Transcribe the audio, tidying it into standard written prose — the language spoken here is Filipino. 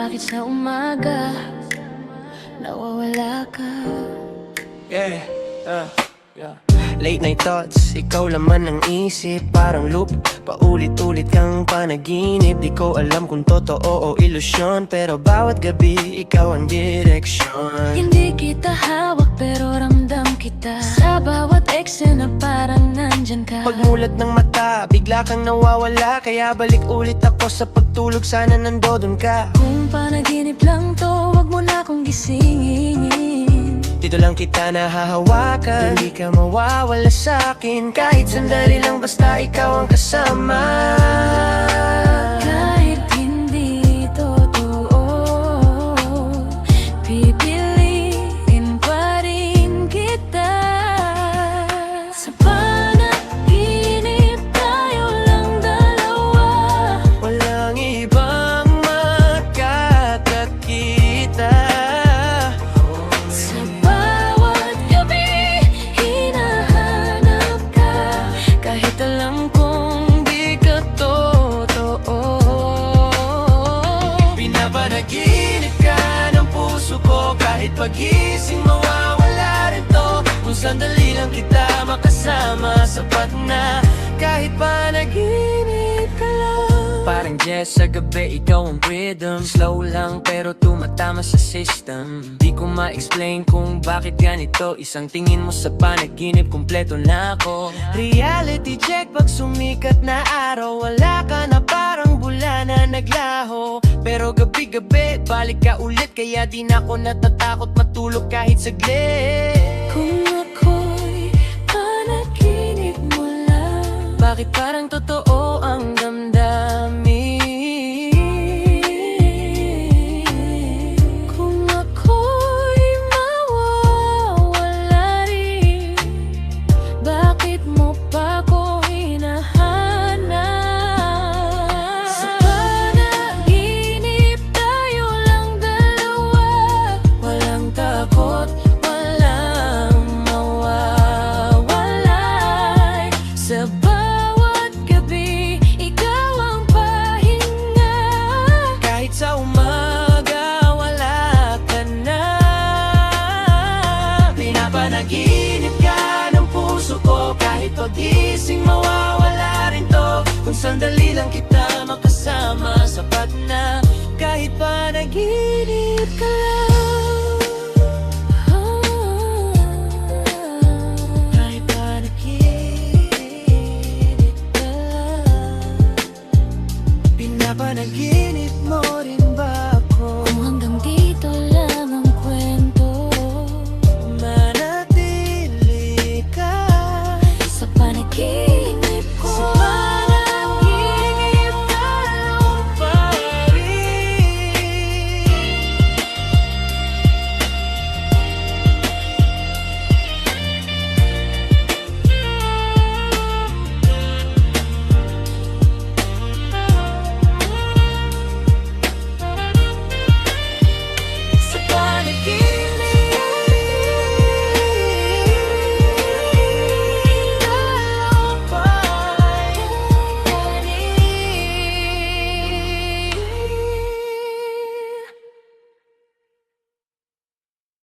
Bakit sa umaga nawawala ka? Yeah, yeah. Late night thoughts, ikaw laman ng isip. Parang loop, paulit-ulit kang panaginip. Di ko alam kung totoo o ilusyon, pero bawat gabi, ikaw ang direksyon. Hindi kita hawak pero ramdam kita. Sa bawat eksena parang nandyan ka. Pagmulat ng mata, bigla kang nawawala. Kaya balik ulit ako sa pagtulog, sana nandodon ka. Kung panaginip lang to, wag mo na akong gisingin. Dito lang kita nahahawakan, hindi ka mawawala sa'kin. Kahit sandali lang, basta ikaw ang kasama. Kahit hindi totoo, pipiliin pa rin kita. Sa panaginip tayo lang dalawa, Walang ibang makakakita. sa bawat gabi hinahanap ka. Kahit alam kong di ka totoo. Pinapanaginip ka ng puso ko, kahit pagising mawawala rin to. Kung sandali lang kita makasama, sapat na. Kahit panaginip ka lang. Parang jazz sa gabi, ikaw ang rhythm. Slow lang pero tumatama sa system. Di ko ma-explain kung bakit ganito. Isang tingin mo sa panaginip, kumpleto na ako. Reality check, pag sumikat na araw, wala ka na, parang bula na naglaho. Pero gabi-gabi, balik ka ulit. Kaya di na ako natatakot matulog kahit saglit. Kung ako'y panaginip mo lang, Bakit parang totoo ang damdamin? kung ako'y mawawala rin, bakit mo pa ko hinahanap? Sa panaginip tayo lang dalawa, walang takot, walang mawawala. Sa bawat gabi, ikaw ang pahinga. Kahit sa umaga, wala ka na. Pinapanaginip ka ng puso ko, kahit pagising mawawala rin to. Kung sandali lang kita makasama, sapat na. Kahit panaginip ka lang. Kahit panaginip ka lang. Pinapanaginip mo rin ba